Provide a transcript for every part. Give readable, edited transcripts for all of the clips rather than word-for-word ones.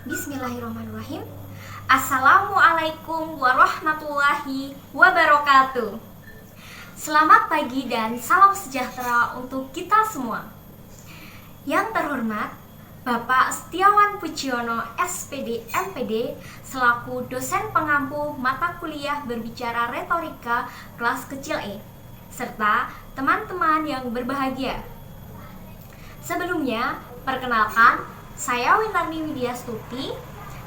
Bismillahirrahmanirrahim. Assalamualaikum warahmatullahi wabarakatuh. Selamat pagi dan salam sejahtera untuk kita semua. Yang terhormat Bapak Setiawan Pujiyono SPD MPD selaku dosen pengampu mata kuliah berbicara retorika kelas kecil E, serta teman-teman yang berbahagia. Sebelumnya, perkenalkan, saya Winarni Widyastuti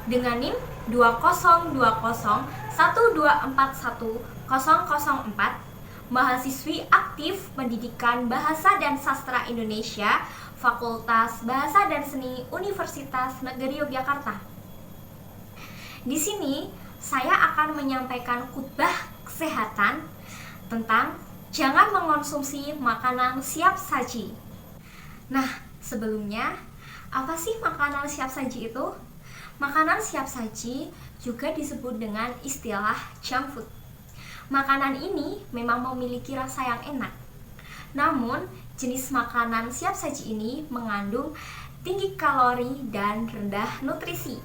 dengan NIM 20201241004, mahasiswi aktif Pendidikan Bahasa dan Sastra Indonesia, Fakultas Bahasa dan Seni Universitas Negeri Yogyakarta. Di sini, saya akan menyampaikan khutbah kesehatan tentang jangan mengonsumsi makanan siap saji. Nah, sebelumnya, apa sih makanan siap saji itu? Makanan siap saji juga disebut dengan istilah junk food. Makanan ini memang memiliki rasa yang enak. Namun, jenis makanan siap saji ini mengandung tinggi kalori dan rendah nutrisi.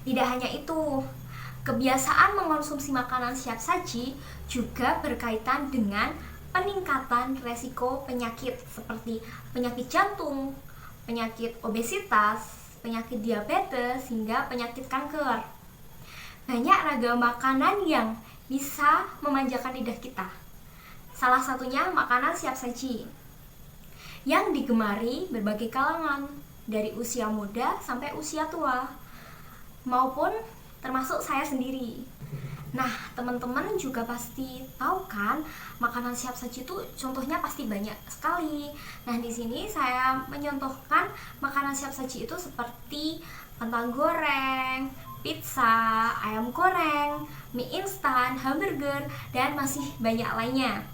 Tidak hanya itu, kebiasaan mengonsumsi makanan siap saji juga berkaitan dengan peningkatan resiko penyakit seperti penyakit jantung, penyakit obesitas, penyakit diabetes, hingga penyakit kanker. Banyak ragam makanan yang bisa memanjakan lidah kita. Salah satunya makanan siap saji yang digemari berbagai kalangan, dari usia muda sampai usia tua, maupun termasuk saya sendiri. Nah, teman-teman juga pasti tahu kan, makanan siap saji itu contohnya pasti banyak sekali. Nah, di sini saya menyontohkan makanan siap saji itu seperti kentang goreng, pizza, ayam goreng, mie instan, hamburger, dan masih banyak lainnya.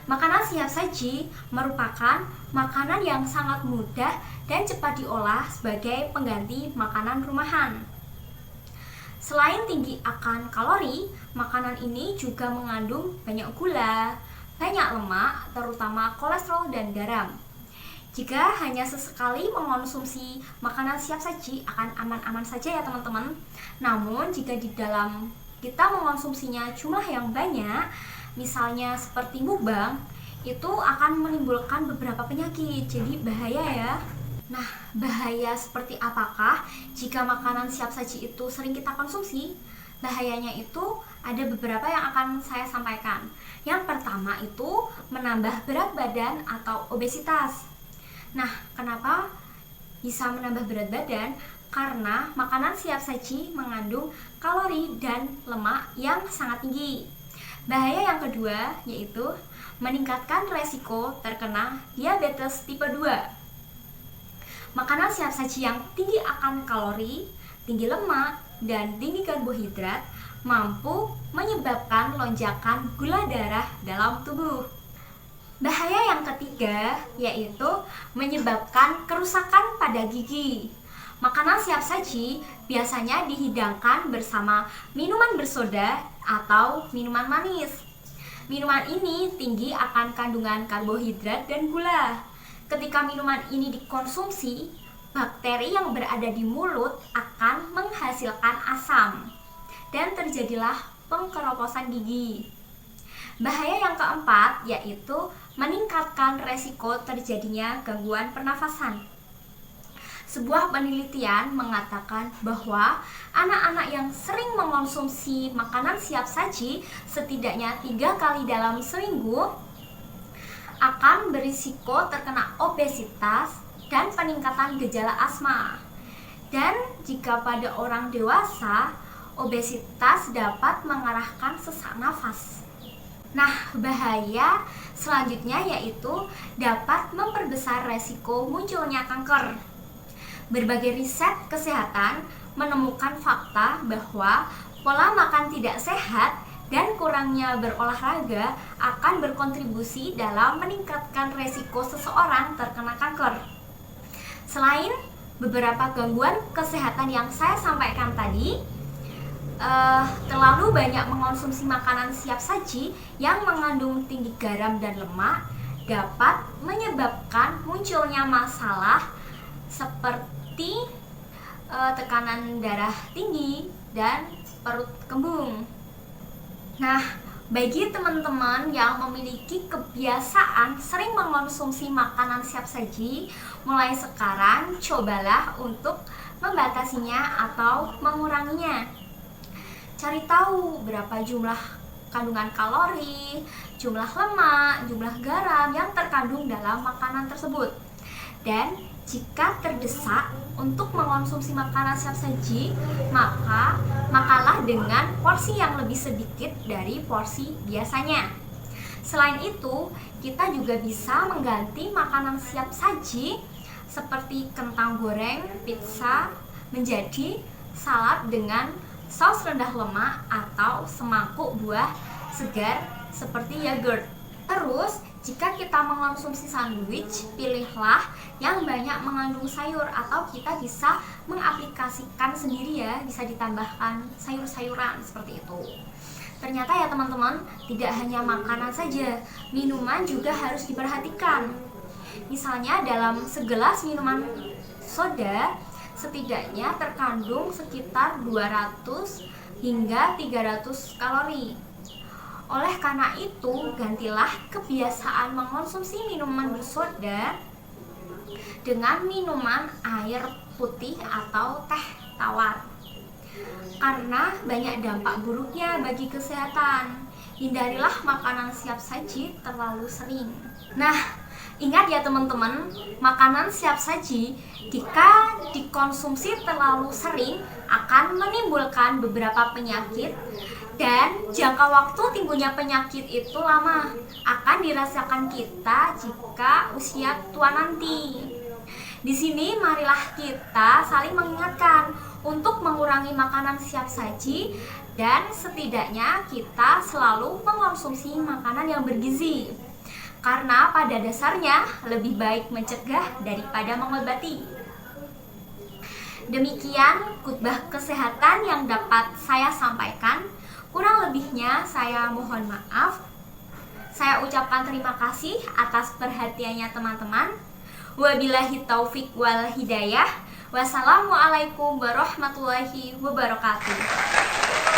Makanan siap saji merupakan makanan yang sangat mudah dan cepat diolah sebagai pengganti makanan rumahan. Selain tinggi akan kalori, makanan ini juga mengandung banyak gula, banyak lemak, terutama kolesterol dan garam. Jika hanya sesekali mengonsumsi makanan siap saji akan aman-aman saja ya teman-teman. Namun jika di dalam kita mengonsumsinya jumlah yang banyak, misalnya seperti mukbang, itu akan menimbulkan beberapa penyakit, jadi bahaya ya. Nah, bahaya seperti apakah jika makanan siap saji itu sering kita konsumsi? Bahayanya itu ada beberapa yang akan saya sampaikan. Yang pertama itu menambah berat badan atau obesitas. Nah, kenapa bisa menambah berat badan? Karena makanan siap saji mengandung kalori dan lemak yang sangat tinggi. Bahaya yang kedua yaitu meningkatkan resiko terkena diabetes tipe 2. Makanan siap saji yang tinggi akan kalori, tinggi lemak, dan tinggi karbohidrat mampu menyebabkan lonjakan gula darah dalam tubuh. Bahaya yang ketiga yaitu menyebabkan kerusakan pada gigi. Makanan siap saji biasanya dihidangkan bersama minuman bersoda atau minuman manis. Minuman ini tinggi akan kandungan karbohidrat dan gula. Ketika minuman ini dikonsumsi, bakteri yang berada di mulut akan menghasilkan asam dan terjadilah pengkeroposan gigi. Bahaya yang keempat yaitu meningkatkan resiko terjadinya gangguan pernafasan. Sebuah penelitian mengatakan bahwa anak-anak yang sering mengonsumsi makanan siap saji setidaknya 3 kali dalam seminggu akan berisiko terkena obesitas dan peningkatan gejala asma. Dan jika pada orang dewasa, obesitas dapat mengarahkan sesak nafas. Nah, bahaya selanjutnya yaitu dapat memperbesar resiko munculnya kanker. Berbagai riset kesehatan menemukan fakta bahwa pola makan tidak sehat dan kurangnya berolahraga akan berkontribusi dalam meningkatkan resiko seseorang terkena kanker. Selain beberapa gangguan kesehatan yang saya sampaikan tadi, terlalu banyak mengonsumsi makanan siap saji yang mengandung tinggi garam dan lemak dapat menyebabkan munculnya masalah seperti tekanan darah tinggi, dan perut kembung. Nah, bagi teman-teman yang memiliki kebiasaan sering mengkonsumsi makanan siap saji, mulai sekarang cobalah untuk membatasinya atau menguranginya. Cari tahu berapa jumlah kandungan kalori, jumlah lemak, jumlah garam yang terkandung dalam makanan tersebut. Dan jika terdesak untuk mengkonsumsi makanan siap saji, makalah dengan porsi yang lebih sedikit dari porsi biasanya. Selain itu, kita juga bisa mengganti makanan siap saji seperti kentang goreng, pizza menjadi salad dengan saus rendah lemak atau semangkuk buah segar seperti yogurt. Terus, jika kita mengkonsumsi sandwich, pilihlah yang banyak mengandung sayur, atau kita bisa mengaplikasikan sendiri ya, bisa ditambahkan sayur-sayuran seperti itu. Ternyata ya teman-teman, tidak hanya makanan saja, minuman juga harus diperhatikan. Misalnya dalam segelas minuman soda setidaknya terkandung sekitar 200 hingga 300 kalori. Oleh karena itu, gantilah kebiasaan mengkonsumsi minuman bersoda dengan minuman air putih atau teh tawar, karena banyak dampak buruknya bagi kesehatan. Hindarilah makanan siap saji terlalu sering. Nah, ingat ya teman-teman, makanan siap saji jika dikonsumsi terlalu sering akan menimbulkan beberapa penyakit, dan jangka waktu timbulnya penyakit itu lama, akan dirasakan kita jika usia tua nanti. Di sini marilah kita saling mengingatkan untuk mengurangi makanan siap saji, dan setidaknya kita selalu mengkonsumsi makanan yang bergizi. Karena pada dasarnya lebih baik mencegah daripada mengobati. Demikian khutbah kesehatan yang dapat saya sampaikan. Kurang lebihnya saya mohon maaf. Saya ucapkan terima kasih atas perhatiannya teman-teman. Wabillahi taufik wal hidayah. Wassalamualaikum warahmatullahi wabarakatuh.